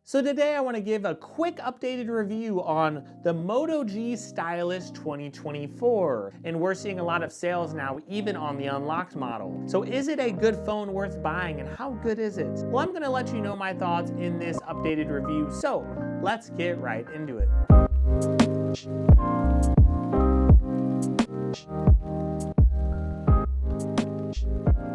So today I want to give a quick updated review on the Moto G Stylus 2024. And we're seeing a lot of sales now, even on the unlocked model. So is it a good phone worth buying, and how good is it? Well, I'm going to let you know my thoughts in this updated review. So let's get right into it.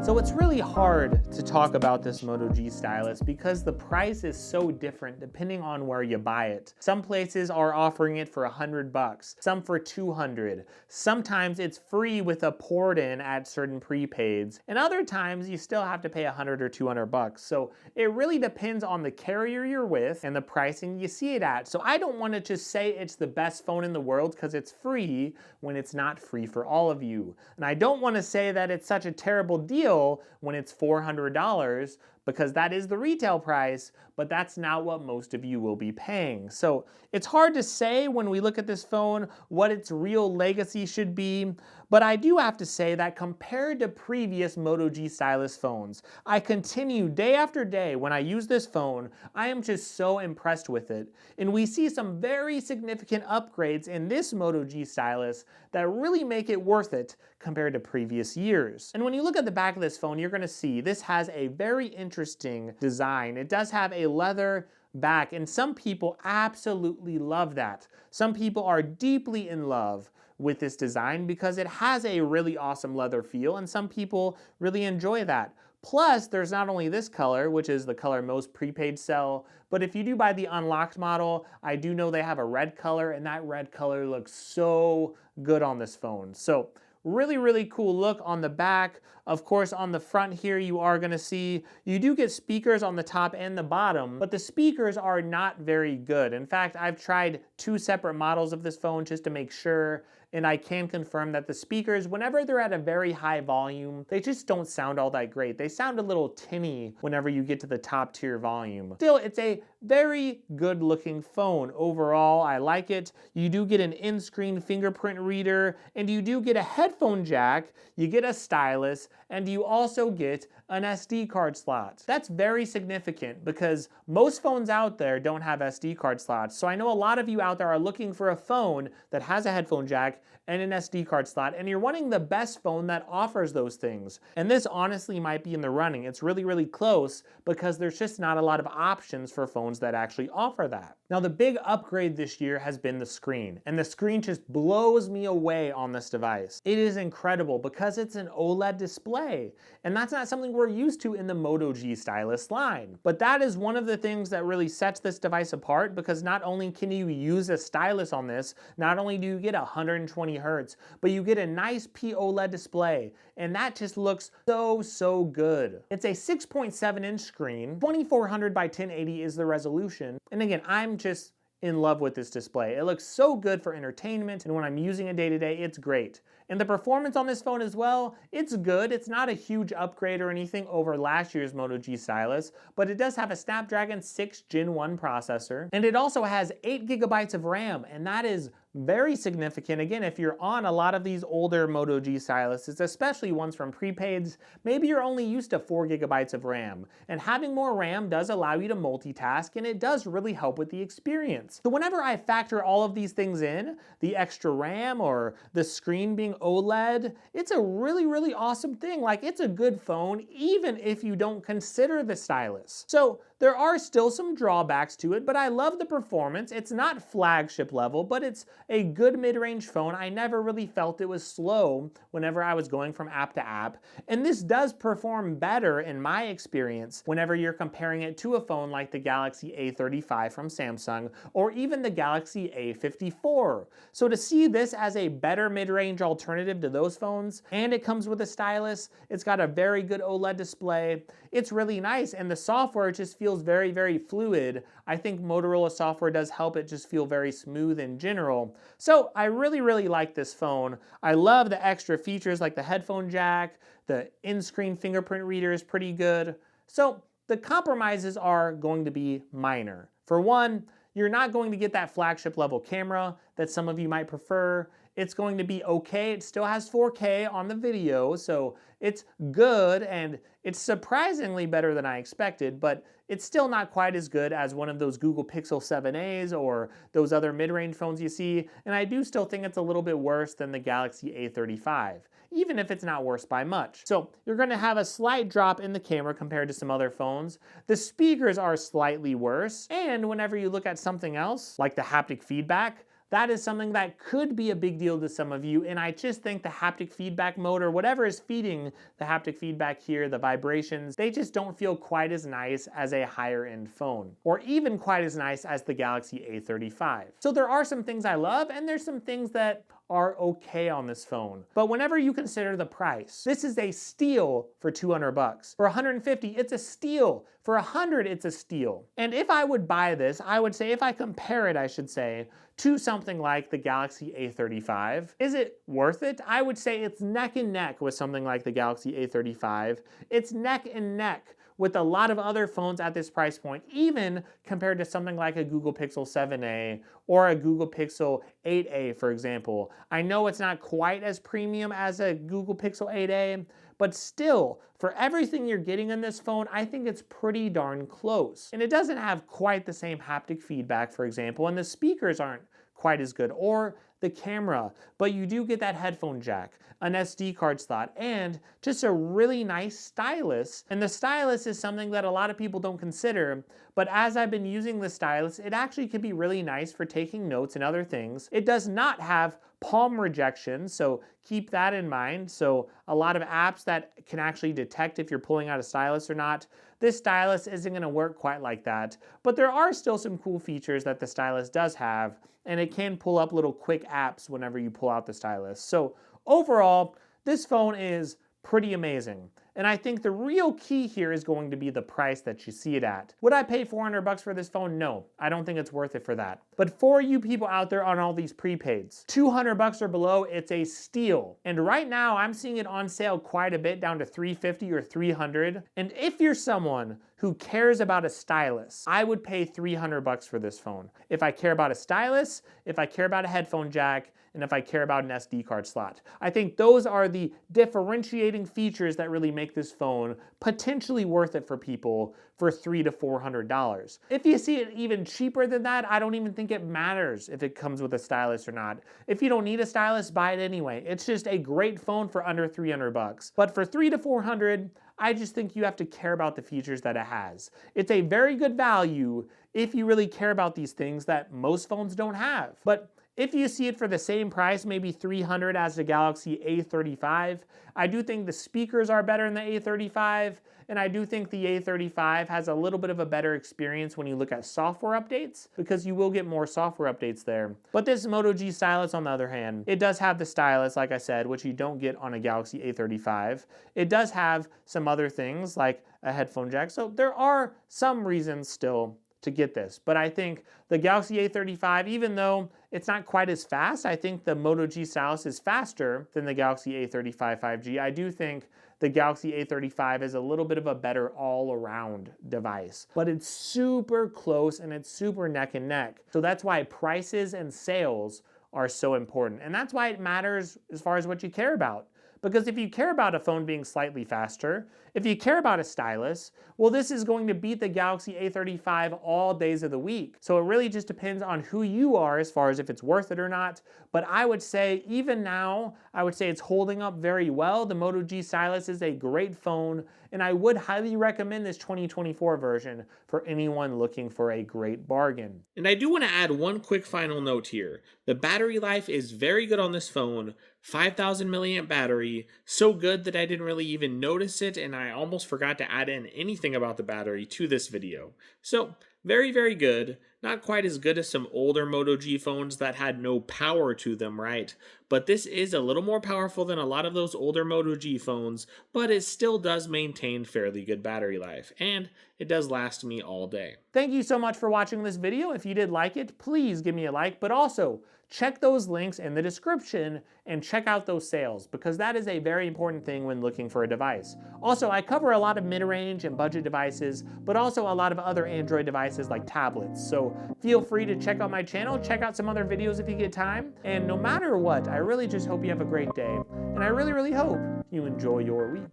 So it's really hard to talk about this Moto G Stylus because the price is so different depending on where you buy it. Some places are offering it for $100, some for $200. Sometimes it's free with a port in at certain prepaids, and other times you still have to pay $100 or $200. So it really depends on the carrier you're with and the pricing you see it at. So I don't want to just say it's the best phone in the world because it's free when it's not free for all of you. And I don't want to say that it's such a terrible deal when it's $400, because that is the retail price, but that's not what most of you will be paying. So it's hard to say when we look at this phone what its real legacy should be, but I do have to say that compared to previous Moto G Stylus phones, I continue day after day when I use this phone, I am just so impressed with it. And we see some very significant upgrades in this Moto G Stylus that really make it worth it compared to previous years. And when you look at the back of this phone, you're gonna see this has a very interesting design. It does have a leather back, and some people absolutely love that. Some people are deeply in love with this design because it has a really awesome leather feel, and some people really enjoy that. Plus, there's not only this color, which is the color most prepaid sell, but if you do buy the unlocked model, I do know they have a red color, and that red color looks so good on this phone. So really, really cool look on the back. Of course, on the front here, you are gonna see, you do get speakers on the top and the bottom, but the speakers are not very good. In fact, I've tried two separate models of this phone just to make sure, and I can confirm that the speakers, whenever they're at a very high volume, they just don't sound all that great. They sound a little tinny whenever you get to the top tier volume. Still, it's a very good looking phone. Overall, I like it. You do get an in-screen fingerprint reader, and you do get a headphone jack, you get a stylus, and you also get an SD card slot. That's very significant because most phones out there don't have SD card slots. So I know a lot of you out there are looking for a phone that has a headphone jack and an SD card slot, and you're wanting the best phone that offers those things. And this honestly might be in the running. It's really, really close because there's just not a lot of options for phones that actually offer that. Now, the big upgrade this year has been the screen, and the screen just blows me away on this device. It is incredible because it's an OLED display, and that's not something we're used to in the Moto G Stylus line. But that is one of the things that really sets this device apart, because not only can you use a stylus on this, not only do you get 120 hertz, but you get a nice POLED display, and that just looks so good. It's a 6.7-inch screen, 2400 by 1080 is the resolution, and again, I'm just in love with this display. It looks so good for entertainment, and when I'm using it day to day, it's great. And the performance on this phone as well, it's good. It's not a huge upgrade or anything over last year's Moto G Stylus, but it does have a Snapdragon 6 Gen 1 processor, and it also has 8 gigabytes of RAM, and that is very significant. Again, if you're on a lot of these older Moto G Styluses, especially ones from prepaids, maybe you're only used to 4 gigabytes of RAM. And having more RAM does allow you to multitask, and it does really help with the experience. So whenever I factor all of these things in, the extra RAM or the screen being OLED, it's a really, really awesome thing. Like, it's a good phone, even if you don't consider the stylus. So there are still some drawbacks to it, but I love the performance. It's not flagship level, but it's a good mid-range phone. I never really felt it was slow whenever I was going from app to app. And this does perform better in my experience whenever you're comparing it to a phone like the Galaxy A35 from Samsung, or even the Galaxy A54. So to see this as a better mid-range alternative to those phones, and it comes with a stylus, it's got a very good OLED display, it's really nice, and the software just feels very, very fluid. I think Motorola software does help it just feel very smooth in general. So I really, really like this phone. I love the extra features like the headphone jack, the in-screen fingerprint reader is pretty good. So the compromises are going to be minor. For one, you're not going to get that flagship level camera that some of you might prefer. it's going to be okay. It still has 4K on the video, so it's good, and it's surprisingly better than I expected, but it's still not quite as good as one of those Google Pixel 7a's or those other mid-range phones you see, and I do still think it's a little bit worse than the Galaxy A35, even if it's not worse by much. So you're gonna have a slight drop in the camera compared to some other phones. The speakers are slightly worse, and whenever you look at something else, like the haptic feedback, that is something that could be a big deal to some of you, and I just think the haptic feedback motor, whatever is feeding the haptic feedback here, the vibrations, they just don't feel quite as nice as a higher end phone, or even quite as nice as the Galaxy A35. So there are some things I love, and there's some things that are okay on this phone. But whenever you consider the price, this is a steal for 200 bucks. For 150, it's a steal. For 100, it's a steal. And if I would buy this, I would say, if I compare it, I should say, to something like the Galaxy A35, is it worth it? I would say it's neck and neck with something like the Galaxy A35. It's neck and neck with a lot of other phones at this price point, even compared to something like a Google Pixel 7a or a Google Pixel 8a, for example. I know it's not quite as premium as a Google Pixel 8a, but still, for everything you're getting in this phone, I think it's pretty darn close. And it doesn't have quite the same haptic feedback, for example, and the speakers aren't quite as good, or the camera, but you do get that headphone jack, an SD card slot, and just a really nice stylus. And the stylus is something that a lot of people don't consider, but as I've been using the stylus, it actually can be really nice for taking notes and other things. It does not have palm rejection, so keep that in mind. So a lot of apps that can actually detect if you're pulling out a stylus or not, this stylus isn't gonna work quite like that, but there are still some cool features that the stylus does have, and it can pull up little quick apps whenever you pull out the stylus. So overall, this phone is pretty amazing. And I think the real key here is going to be the price that you see it at. Would I pay 400 bucks for this phone? No, I don't think it's worth it for that. But for you people out there on all these prepaids, 200 bucks or below, it's a steal. And right now I'm seeing it on sale quite a bit, down to 350 or 300. And if you're someone who cares about a stylus, I would pay 300 bucks for this phone. If I care about a stylus, if I care about a headphone jack, and if I care about an SD card slot. I think those are the differentiating features that really make this phone potentially worth it for people for $300 to $400. If you see it even cheaper than that, I don't even think it matters if it comes with a stylus or not. If you don't need a stylus, buy it anyway. It's just a great phone for under 300 bucks. But for $300 to $400, I just think you have to care about the features that it has. It's a very good value if you really care about these things that most phones don't have. But if you see it for the same price, maybe $300 as the Galaxy A35, I do think the speakers are better in the A35, and I do think the A35 has a little bit of a better experience when you look at software updates, because you will get more software updates there. But this Moto G Stylus, on the other hand, it does have the stylus, like I said, which you don't get on a Galaxy A35. It does have some other things, like a headphone jack, so there are some reasons still to get this. But I think the Galaxy A35, even though it's not quite as fast, I think the Moto G Stylus is faster than the Galaxy A35 5G. I do think the Galaxy A35 is a little bit of a better all-around device, but it's super close and it's super neck and neck. So that's why prices and sales are so important. And that's why it matters as far as what you care about. Because if you care about a phone being slightly faster, if you care about a stylus, well, this is going to beat the Galaxy A35 all days of the week. So it really just depends on who you are as far as if it's worth it or not. But I would say, even now, I would say it's holding up very well. The Moto G Stylus is a great phone, and I would highly recommend this 2024 version for anyone looking for a great bargain. And I do want to add one quick final note here. The battery life is very good on this phone. 5,000 milliamp battery, so good that I didn't really even notice it, and I almost forgot to add in anything about the battery to this video. So very, very good. Not quite as good as some older Moto G phones that had no power to them, right? But this is a little more powerful than a lot of those older Moto G phones, but it still does maintain fairly good battery life, and it does last me all day. Thank you so much for watching this video. If you did like it, please give me a like, but also check those links in the description and check out those sales, because that is a very important thing when looking for a device. Also, I cover a lot of mid-range and budget devices, but also a lot of other Android devices like tablets. So So feel free to check out my channel, check out some other videos if you get time. And no matter what, I really just hope you have a great day. And I really, really hope you enjoy your week.